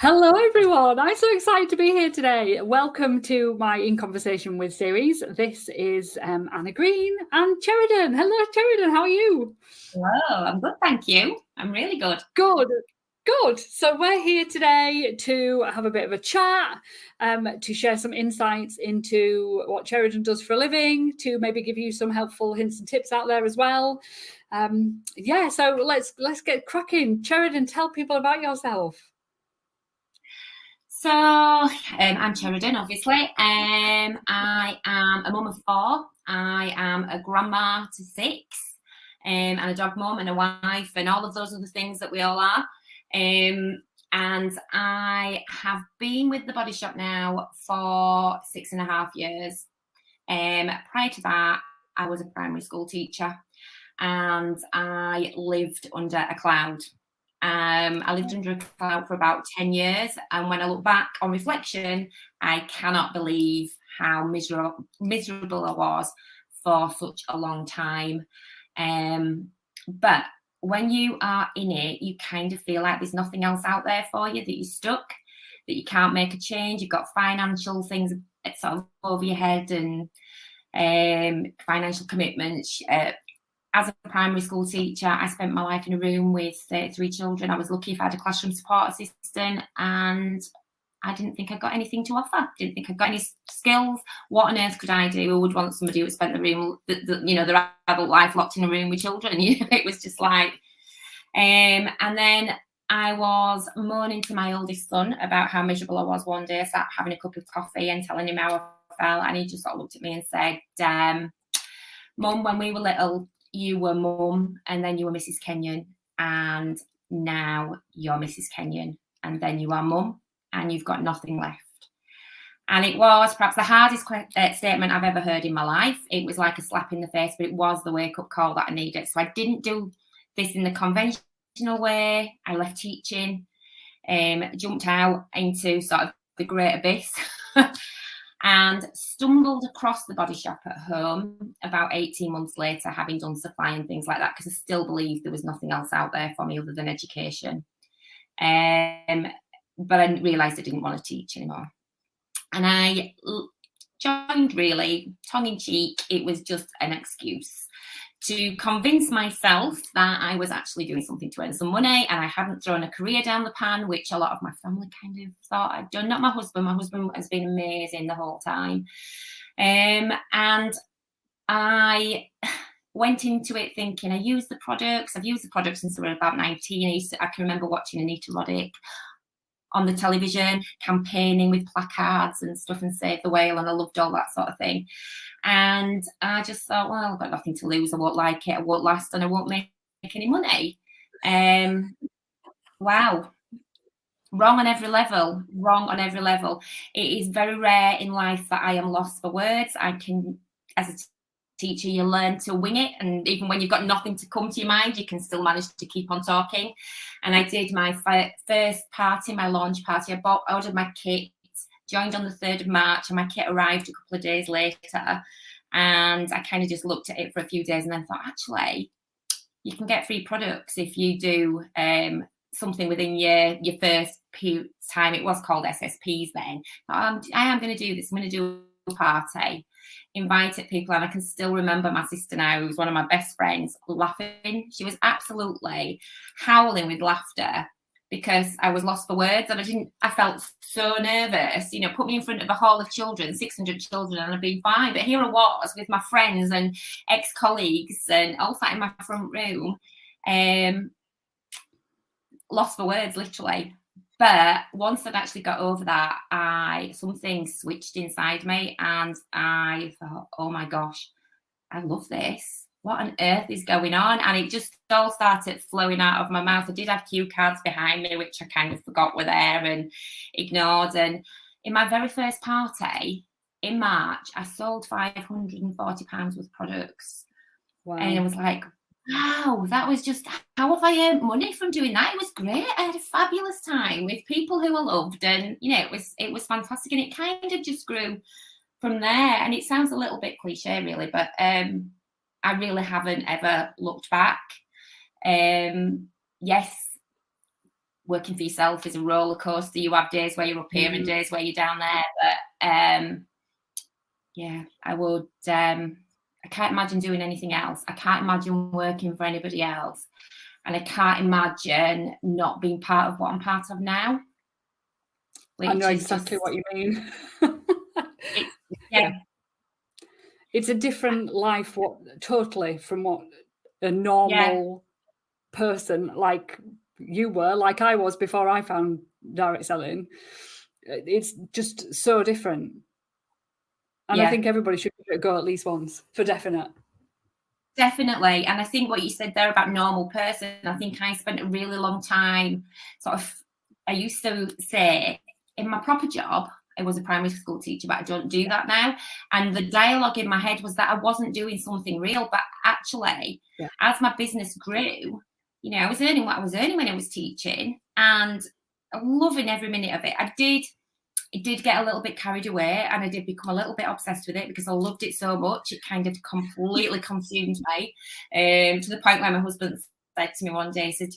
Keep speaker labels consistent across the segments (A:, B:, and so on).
A: Hello, everyone. I'm so excited to be here today. Welcome to my In Conversation With series. This is Anna Green and Cheradon. Hello, Cheradon. How are you?
B: Hello, I'm good, thank you. I'm really good.
A: Good. Good. So we're here today to have a bit of a chat, to share some insights into what Cheradon does for a living, to maybe give you some helpful hints and tips out there as well. So let's get cracking. Cheradon, tell people about yourself.
B: So, I'm Cheradon, obviously. I am a mum of four. I am a grandma to six, and a dog mum and a wife, and all of those other things that we all are. And I have been with the Body Shop now for 6.5 years. Prior to that, I was a primary school teacher, and I lived under a cloud. I lived under a cloud for about 10 years. And when I look back on reflection, I cannot believe how miserable I was for such a long time. But when you are in it, you kind of feel like there's nothing else out there for you, that you're stuck, that you can't make a change. You've got financial things sort of over your head and financial commitments. As a primary school teacher, I spent my life in a room with 3 children. I was lucky if I had a classroom support assistant, and I didn't think I got anything to offer. Didn't think I got any skills. What on earth could I do? Who would want somebody who spent their adult life locked in a room with children? It was just like, and then I was moaning to my oldest son about how miserable I was one day, sat having a cup of coffee and telling him how I felt, and he just sort of looked at me and said, Mum, when we were little, you were Mum, and then you were Mrs. Kenyon, and now you're Mrs. Kenyon, and then you are Mum, and you've got nothing left. And it was perhaps the hardest statement I've ever heard in my life. It was like a slap in the face, but it was the wake-up call that I needed. So I didn't do this in the conventional way. I left teaching, jumped out into sort of the great abyss, and stumbled across the Body Shop at home about 18 months later, having done supply and things like that, because I still believed there was nothing else out there for me other than education. But I realised I didn't want to teach anymore. And I joined, really, tongue-in-cheek. It was just an excuse to convince myself that I was actually doing something to earn some money, and I hadn't thrown a career down the pan, which a lot of my family kind of thought I'd done. Not my husband. My husband has been amazing the whole time. And I went into it thinking, I've used the products since I was about 19. I can remember watching Anita Roddick on the television, campaigning with placards and stuff and Save the Whale, and I loved all that sort of thing. And I just thought, well, I've got nothing to lose. I won't like it. I won't last, and I won't make any money. Wow. Wrong on every level. It is very rare in life that I am lost for words. As a teacher, you learn to wing it, and even when you've got nothing to come to your mind, you can still manage to keep on talking. And I did my first party, my launch party. I ordered my kit, joined on the 3rd of March, and my kit arrived a couple of days later. And I kind of just looked at it for a few days and then thought, actually, you can get free products if you do something within your first time. It was called SSPs then. I am going to do this. I'm going to do a party, invited people, and I can still remember my sister now, who was one of my best friends, laughing. She was absolutely howling with laughter because I was lost for words, and I felt so nervous. Put me in front of a hall of children, 600 children, and I'd been fine. But here I was with my friends and ex-colleagues and all sat in my front room, lost for words, literally. But once I'd actually got over that, something switched inside me, and I thought, oh my gosh, I love this. What on earth is going on? And it just all started flowing out of my mouth. I did have cue cards behind me, which I kind of forgot were there and ignored. And in my very first party in March, I sold £540 worth of products. Wow. And I was like, wow, that was just, how have I earned money from doing that? It was great. I had a fabulous time with people who I loved, and it was fantastic. And it kind of just grew from there. And it sounds a little bit cliche, really, but I really haven't ever looked back. Yes, working for yourself is a roller coaster. You have days where you're up here and days where you're down there. But yeah, I would. I can't imagine doing anything else. I can't imagine working for anybody else, and I can't imagine not being part of what I'm part of now.
A: I know exactly what you mean.
B: Yeah.
A: It's a different life, totally from what a normal person like you were, like I was before I found direct selling. It's just so different. And I think everybody should give it a go at least once, for definite.
B: Definitely. And I think what you said there about normal person, I think I spent a really long time I used to say in my proper job, I was a primary school teacher, but I don't do that now. And the dialogue in my head was that I wasn't doing something real, but actually, as my business grew, I was earning what I was earning when I was teaching and loving every minute of it. It did get a little bit carried away and I did become a little bit obsessed with it because I loved it so much. It kind of completely consumed me to the point where my husband said to me one day, he said,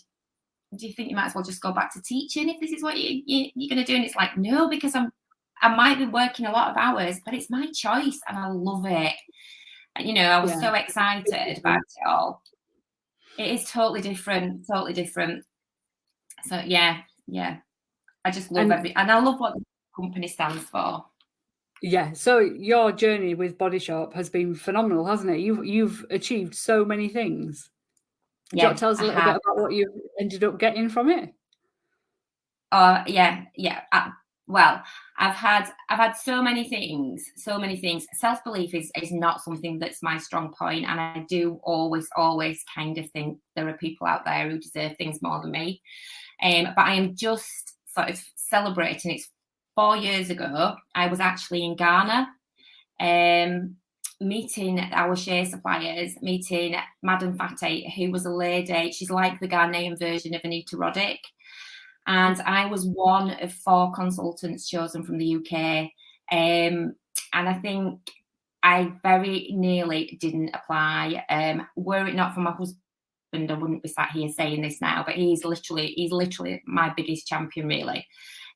B: do you think you might as well just go back to teaching if this is what you're going to do? And it's like, no, because I might be working a lot of hours, but it's my choice and I love it. And, I was so excited about it all. It is totally different. So yeah. I just love and I love what the company stands for.
A: Yeah, so your journey with Body Shop has been phenomenal, hasn't it? You've achieved so many things. Do you want to tell us a little bit about what you ended up getting from it?
B: Yeah. Well, I've had so many things. Self-belief is not something that's my strong point, and I do always kind of think there are people out there who deserve things more than me. But I am just sort of celebrating. It's 4 years ago. I was actually in Ghana, meeting our share suppliers, meeting Madam Fatty, who was a lady. She's like the Ghanaian version of Anita Roddick. And I was one of 4 consultants chosen from the UK. And I think I very nearly didn't apply. Were it not for my husband, I wouldn't be sat here saying this now, but he's literally my biggest champion, really.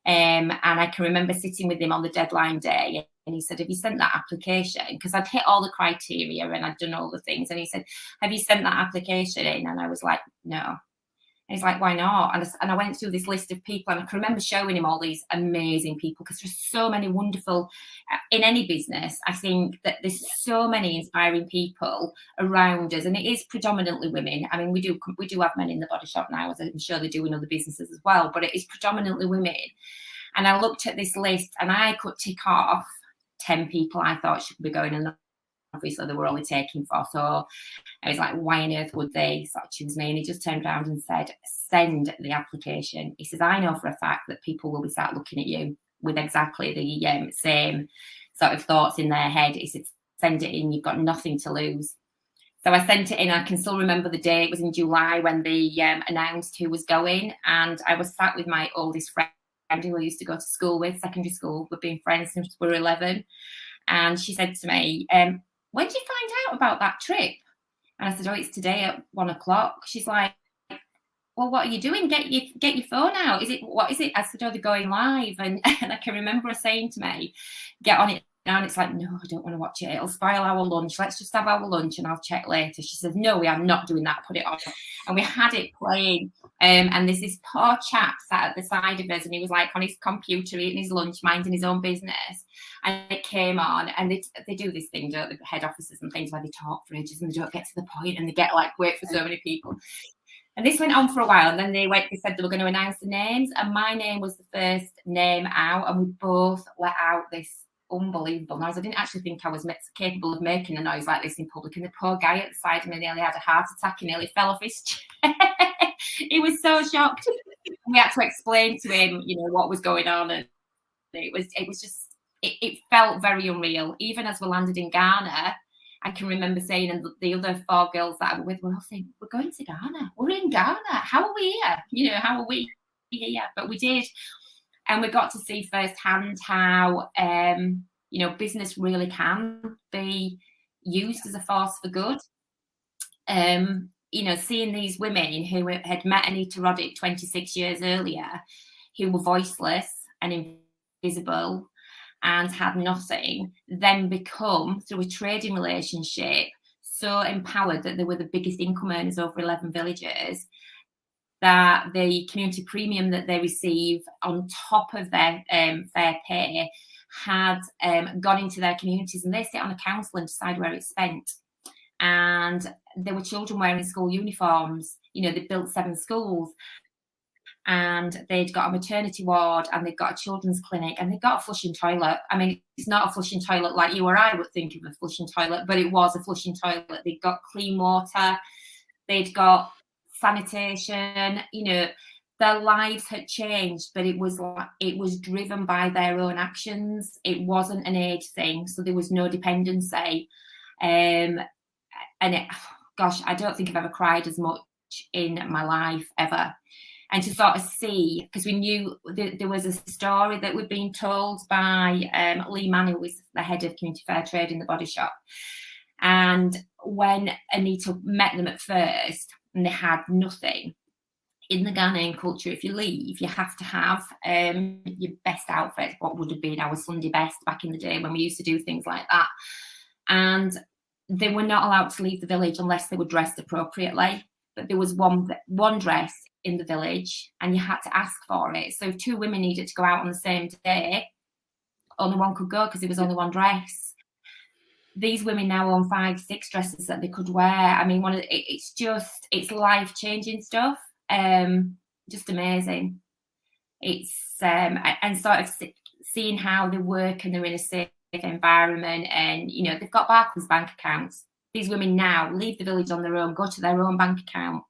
B: And I can remember sitting with him on the deadline day and he said, have you sent that application? Because I'd hit all the criteria and I'd done all the things. And he said, have you sent that application in? And I was like, no. And he's like, why not? And I went through this list of people and I can remember showing him all these amazing people because there's so many wonderful, in any business, I think that there's so many inspiring people around us and it is predominantly women. I mean, we do have men in the Body Shop now, as I'm sure they do in other businesses as well, but it is predominantly women. And I looked at this list and I could tick off 10 people I thought should be going, and obviously they were only taking 4. So I was like, why on earth would they sort of choose me? And he just turned around and said, send the application. He says, I know for a fact that people will be start looking at you with exactly the same sort of thoughts in their head. He said, send it in, you've got nothing to lose. So I sent it in. I can still remember the day. It was in July when they announced who was going. And I was sat with my oldest friend who I used to go to school with, secondary school. We've been friends since we were 11. And she said to me, when did you find out about that trip? And I said, oh, it's today at 1:00. She's like, well, what are you doing? Get your phone out. What is it? I said, oh, they're going live. And I can remember her saying to me, get on it now. And it's like, no, I don't want to watch it. It'll spoil our lunch. Let's just have our lunch and I'll check later. She said, no, we are not doing that. Put it on. And we had it playing. And there's this poor chap sat at the side of us and he was like on his computer eating his lunch, minding his own business. And it came on and they do this thing, don't they, the head offices and things where they talk for ages and they don't get to the point and they get like, wait for so many people. And this went on for a while and then they said they were going to announce the names and my name was the first name out and we both let out this unbelievable noise. I didn't actually think I was capable of making a noise like this in public, and the poor guy at the side of me nearly had a heart attack. He nearly fell off his chair. He was so shocked. We had to explain to him, what was going on, and it felt very unreal. Even as we landed in Ghana, I can remember saying, and the other 4 girls that I were with were all saying, we're going to Ghana. We're in Ghana. How are we here? How are we here? But we did. And we got to see firsthand how, business really can be used as a force for good. seeing these women who had met Anita Roddick 26 years earlier, who were voiceless and invisible and had nothing, then become, through a trading relationship, so empowered that they were the biggest income earners over 11 villages, that the community premium that they receive on top of their fair pay had gone into their communities, and they sit on a council and decide where it's spent. And there were children wearing school uniforms. They built 7 schools, and they'd got a maternity ward, and they'd got a children's clinic, and they'd got a flushing toilet. I mean, it's not a flushing toilet like you or I would think of a flushing toilet, but it was a flushing toilet. They'd got clean water, they'd got sanitation. Their lives had changed, but it was driven by their own actions. It wasn't an age thing, so there was no dependency. And I don't think I've ever cried as much in my life ever. And to sort of see, because we knew there was a story that we'd been told by Lee Mann, who was the head of community fair trade in the Body Shop. And when Anita met them at first, and they had nothing, in the Ghanaian culture, if you leave, you have to have your best outfit, what would have been our Sunday best back in the day when we used to do things like that. And they were not allowed to leave the village unless they were dressed appropriately. But there was one dress in the village, and you had to ask for it. So if 2 women needed to go out on the same day, only one could go because there was only one dress. These women now own 5, 6 dresses that they could wear. I mean, it's life-changing stuff. Just amazing. It's and sort of seeing how they work, and they're in a safe environment, and they've got Barclays bank accounts. These women now leave the village on their own, go to their own bank account,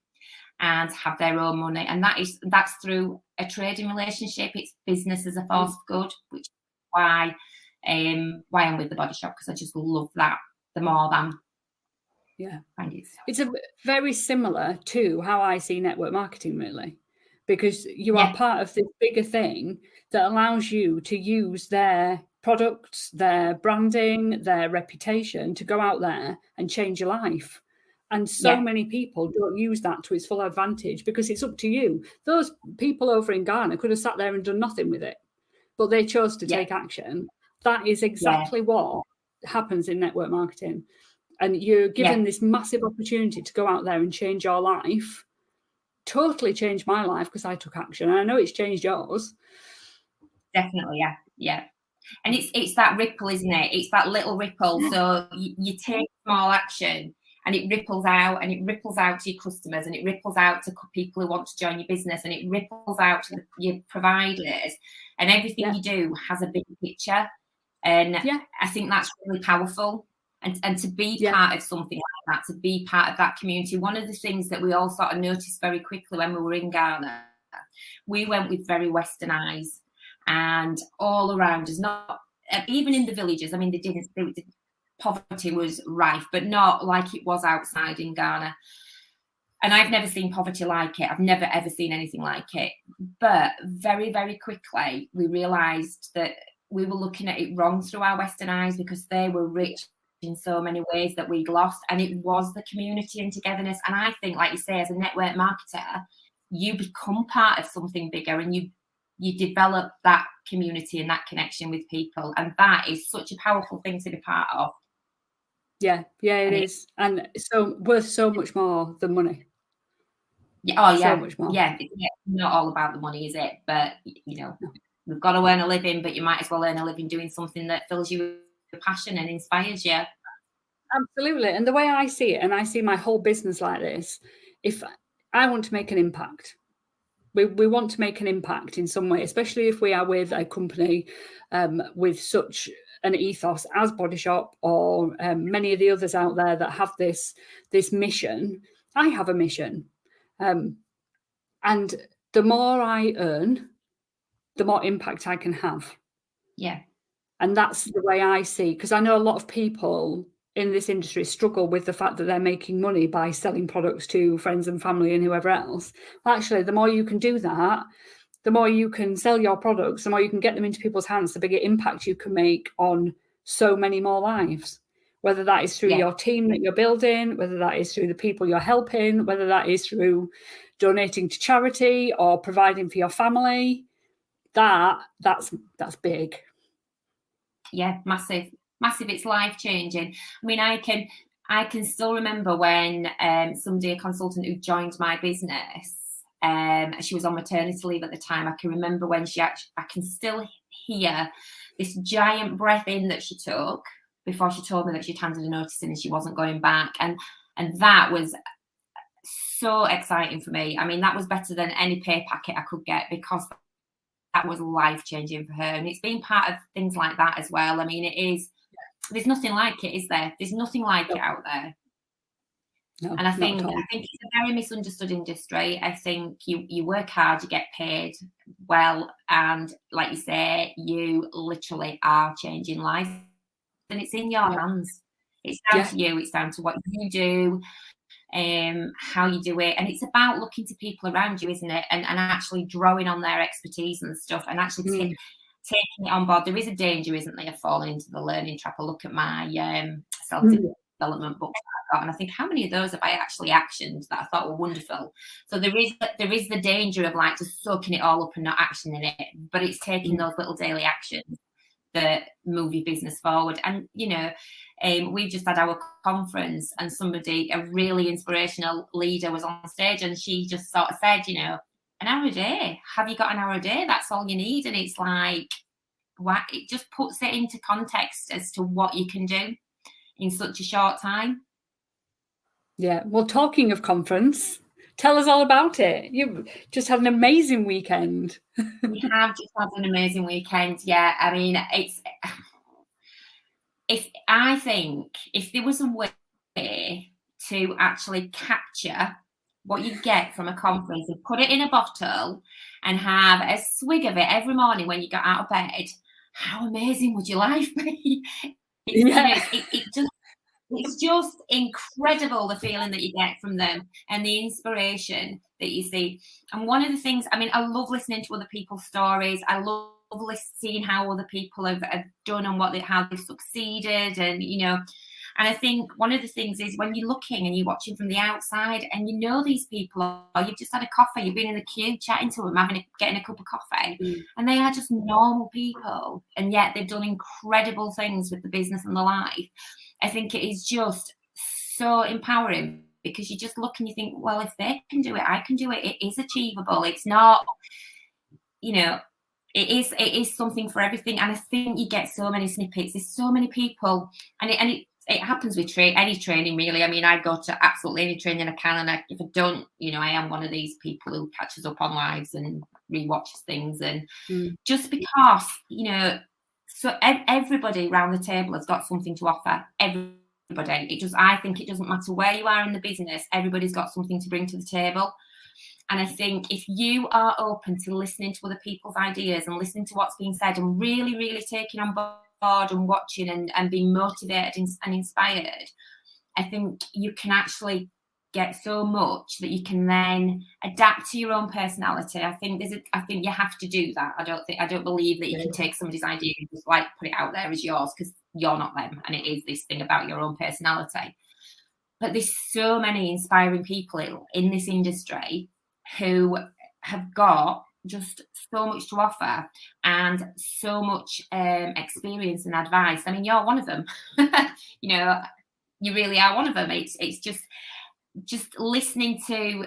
B: and have their own money, and that's through a trading relationship. It's business as a force of good, which is why I'm with the Body Shop, because I just love that the more than.
A: Yeah, it's very similar to how I see network marketing, really, because you are part of this bigger thing that allows you to use their products, their branding, their reputation to go out there and change your life. And so many people don't use that to its full advantage, because it's up to you. Those people over in Ghana could have sat there and done nothing with it, but they chose to take action. That is exactly what happens in network marketing. And you're given this massive opportunity to go out there and change your life. Totally changed my life because I took action. And I know it's changed yours.
B: Definitely, yeah. And it's that ripple, isn't it? It's that little ripple. So you take small action, and it ripples out, and it ripples out to your customers, and it ripples out to people who want to join your business, and it ripples out to your providers. And everything you do has a big picture. And I think that's really powerful. And to be part of something like that, to be part of that community. One of the things that we all sort of noticed very quickly when we were in Ghana, we went with very Western eyes, and all around us, not even in the villages. I mean, poverty was rife, but not like it was outside in Ghana. And I've never seen poverty like it. I've never, ever seen anything like it. But very, very quickly, we realised that we were looking at it wrong through our Western eyes, because they were rich in so many ways that we'd lost, and it was the community and togetherness. And I think, like you say, as a network marketer, you become part of something bigger, and you develop that community and that connection with people, and that is such a powerful thing to be part of.
A: It is, and so worth so much more than money.
B: So much more. It's not all about the money, is it? But we've got to earn a living, but you might as well earn a living doing something that fills you with passion and inspires you.
A: Absolutely. And the way I see it, and I see my whole business like this, if I want to make an impact, we want to make an impact in some way, especially if we are with a company with such an ethos as Body Shop, or many of the others out there that have this mission. I have a mission. And the more I earn, the more impact I can have.
B: Yeah.
A: And that's the way I see, because I know a lot of people in this industry struggle with the fact that they're making money by selling products to friends and family and whoever else. Well, actually, the more you can do that, the more you can sell your products, the more you can get them into people's hands, the bigger impact you can make on so many more lives. whether that is through your team that you're building, whether that is through the people you're helping, whether that is through donating to charity or providing for your family. That's big.
B: Yeah, massive. It's life-changing. I mean, I can still remember when somebody, a consultant who joined my business, she was on maternity leave at the time. I can remember when I can still hear this giant breath in that she took before she told me that she'd handed a notice in and she wasn't going back. And that was so exciting for me. I mean, that was better than any pay packet I could get, because that was life-changing for her. And it's been part of things like that as well. I mean, it is, there's nothing like it, is there? There's nothing like it out there.
A: No,
B: and I think it's a very misunderstood industry. I think you work hard, you get paid well, and like you say, you literally are changing lives, and it's in your hands. It's down to you. It's down to what you do, how you do it, and it's about looking to people around you, isn't it? And actually drawing on their expertise and stuff, and actually taking it on board. There is a danger, isn't there, of falling into the learning trap. I look at my self-development books that I've got, and I think, how many of those have I actually actioned that I thought were wonderful? So there is the danger of like just soaking it all up and not actioning it, but it's taking those little daily actions that move your business forward. And we've just had our conference, and somebody, a really inspirational leader, was on stage, and she just sort of said, an hour a day. Have you got an hour a day? That's all you need. And it's like, what? It just puts it into context as to what you can do in such a short time.
A: Yeah. Well, talking of conference, tell us all about it. You just had an amazing weekend.
B: We have just had an amazing weekend. Yeah. I mean, I think if there was a way to actually capture what you get from a conference and put it in a bottle and have a swig of it every morning when you got out of bed, how amazing would your life be? It's just incredible, the feeling that you get from them and the inspiration that you see. And one of the things, I mean, I love listening to other people's stories. I love seeing how other people have done and how they've succeeded. And, and I think one of the things is when you're looking and you're watching from the outside and these people, or you've just had a coffee, you've been in the queue chatting to them, getting a cup of coffee, and they are just normal people, and yet they've done incredible things with the business and the life. I think it is just so empowering, because you just look and you think, well, if they can do it, I can do it. It is achievable. It's not, it is something for everything. And I think you get so many snippets. There's so many people, and it happens with any training, really. I mean, I go to absolutely any training I can, and if I don't, I am one of these people who catches up on lives and rewatches things, and just because, so everybody around the table has got something to offer. Everybody. I think it doesn't matter where you are in the business. Everybody's got something to bring to the table. And I think if you are open to listening to other people's ideas and listening to what's being said and really, really taking on board and watching and being motivated and inspired, I think you can actually get so much that you can then adapt to your own personality. I think you have to do that. I don't believe that you can take somebody's idea and just like put it out there as yours, because you're not them, and it is this thing about your own personality. But there's so many inspiring people in this industry who have got just so much to offer and so much experience and advice. I mean, you're one of them. You really are one of them. It's just listening to,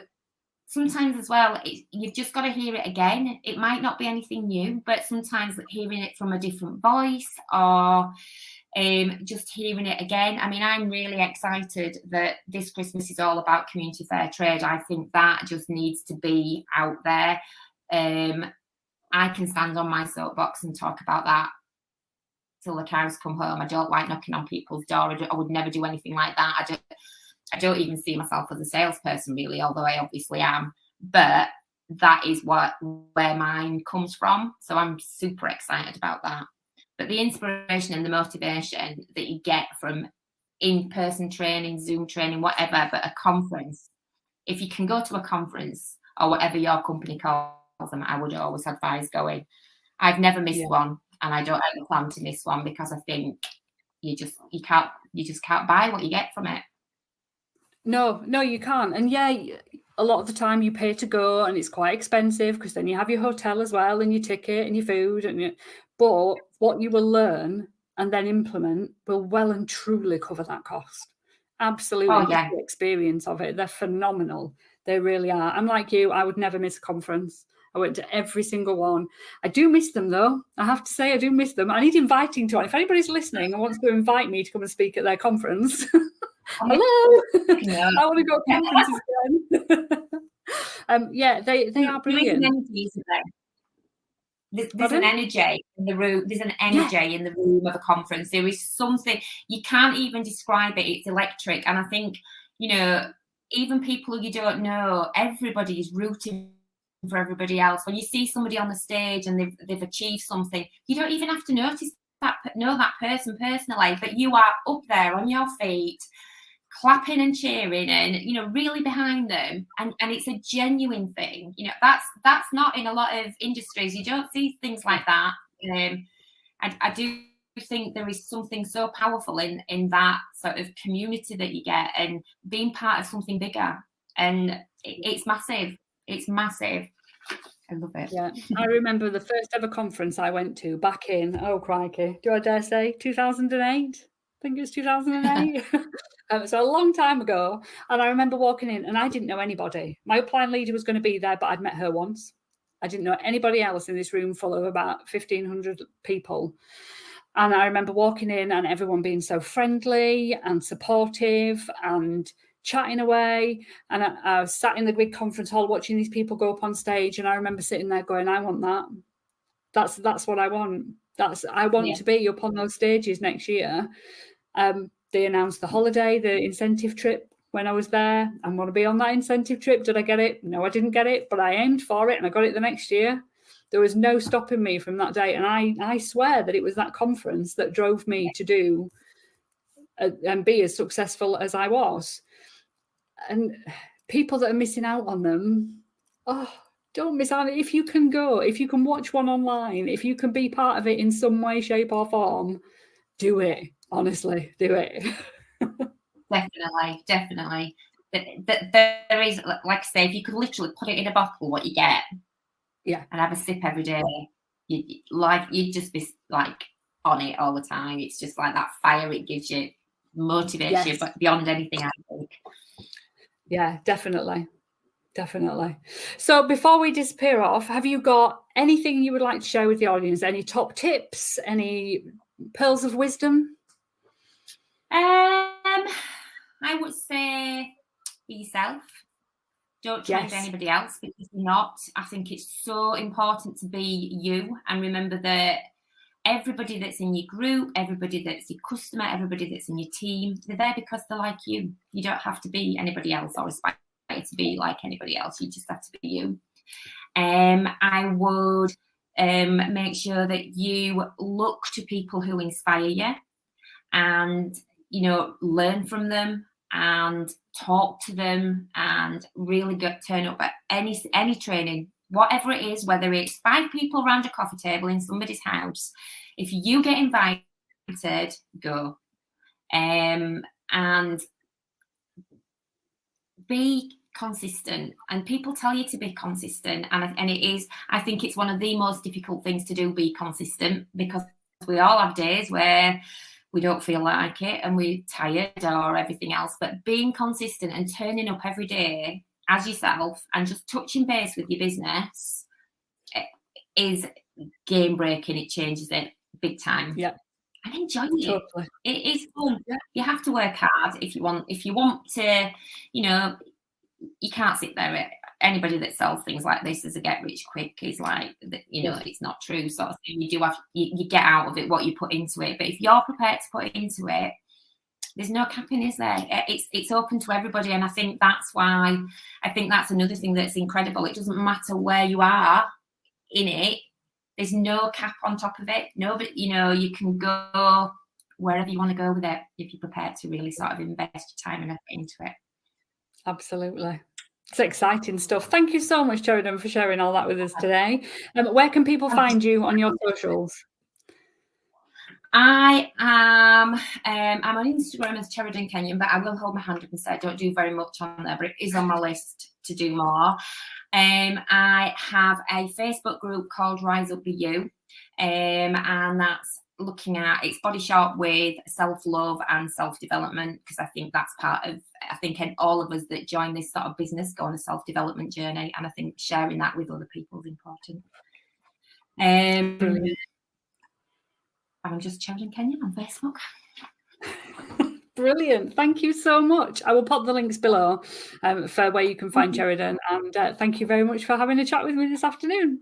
B: sometimes as well, you've just got to hear it again. It might not be anything new, but sometimes hearing it from a different voice, or just hearing it again. I mean, I'm really excited that this Christmas is all about community fair trade. I think that just needs to be out there. I can stand on my soapbox and talk about that till the cows come home. I don't like knocking on people's door. I would never do anything like that. I don't even see myself as a salesperson, really, although I obviously am. But that is where mine comes from. So I'm super excited about that. But the inspiration and the motivation that you get from in-person training, Zoom training, whatever, but a conference, if you can go to a conference or whatever your company calls them, I would always advise going. I've never missed one, and I don't ever plan to miss one, because I think you can't You just can't buy what you get from it.
A: No, you can't. And yeah, a lot of the time you pay to go, and it's quite expensive because then you have your hotel as well, and your ticket and your food, but what you will learn and then implement will well and truly cover that cost. Absolutely.
B: Oh, yeah.
A: The experience of it, they're phenomenal. They really are. I'm like you, I would never miss a conference. I went to every single one. I do miss them, though. I have to say, I do miss them. I need inviting to one. If anybody's listening and wants to invite me to come and speak at their conference, hello, I want to go to conferences again. Yeah, they are brilliant.
B: There's an energy in the room. There's an energy in the room of a conference. There is something, you can't even describe it. It's electric. And I think, even people you don't know, everybody is rooting for everybody else. When you see somebody on the stage and they've achieved something, you don't even have to know that person personally, but you are up there on your feet, clapping and cheering and really behind them, and it's a genuine thing. That's not in a lot of industries. You don't see things like that. I do think there is something so powerful in that sort of community that you get and being part of something bigger, and it's massive. It's massive. I love it.
A: Yeah, I remember the first ever conference I went to back in, oh crikey, do I dare say 2008? I think it was 2008. So a long time ago. And I remember walking in and I didn't know anybody. My upline leader was going to be there, but I'd met her once. I didn't know anybody else in this room full of about 1,500 people. And I remember walking in and everyone being so friendly and supportive and chatting away. And I was sat in the big conference hall watching these people go up on stage. And I remember sitting there going, I want that. That's what I want. I want to be up on those stages next year. They announced the holiday, the incentive trip when I was there. I want to be on that incentive trip. Did I get it? No, I didn't get it, but I aimed for it and I got it the next year. There was no stopping me from that day. And I swear that it was that conference that drove me to do and be as successful as I was. And people that are missing out on them, don't miss out. If you can go, if you can watch one online, if you can be part of it in some way, shape or form, do it. Honestly, do it.
B: Definitely. There is, like I say, if you could literally put it in a bottle, what you get, and have a sip every day, you'd just be like on it all the time. It's just like that fire it gives you, motivates you, but beyond anything, I think.
A: Yeah, definitely. So before we disappear off, have you got anything you would like to share with the audience? Any top tips? Any pearls of wisdom?
B: I would say be yourself. Don't change anybody else because you're not. I think it's so important to be you, and remember that everybody that's in your group, everybody that's your customer, everybody that's in your team, they're there because they're like you. You don't have to be anybody else or aspire to be like anybody else. You just have to be you. I would make sure that you look to people who inspire you and learn from them and talk to them and really turn up at any training, whatever it is, whether it's 5 people around a coffee table in somebody's house. If you get invited, go. And be consistent. And people tell you to be consistent, and it is, I think it's one of the most difficult things to do, be consistent, because we all have days where we don't feel like it and we're tired or everything else, but being consistent and turning up every day as yourself and just touching base with your business is game breaking. It changes it big time.
A: Yeah.
B: And enjoy it. It is fun. Yeah. You have to work hard if you want to, you can't sit there. Anybody that sells things like this as a get rich quick is like, it's not true sort of thing. You do have, you get out of it what you put into it. But if you're prepared to put into it, there's no capping, is there? It's open to everybody. And I think that's why, that's another thing that's incredible. It doesn't matter where you are in it. There's no cap on top of it. Nobody, you can go wherever you want to go with it if you're prepared to really sort of invest your time and effort into it.
A: Absolutely. It's exciting stuff. Thank you so much, Cheradon, for sharing all that with us today. Where can people find you on your socials?
B: I am. I'm on Instagram as Cheradon Kenyon, but I will hold my hand up and say I don't do very much on there, but it is on my list to do more. I have a Facebook group called Rise Up Be You, and that's looking at it's body shop with self-love and self-development, because I think that's part of, I think all of us that join this sort of business go on a self-development journey, and I think sharing that with other people is important.
A: Brilliant.
B: I'm just Cheradon Kenyon on Facebook.
A: Brilliant. Thank you so much. I will pop the links below for where you can find Cheradon. And thank you very much for having a chat with me this afternoon.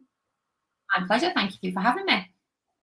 B: My pleasure. Thank you for having me.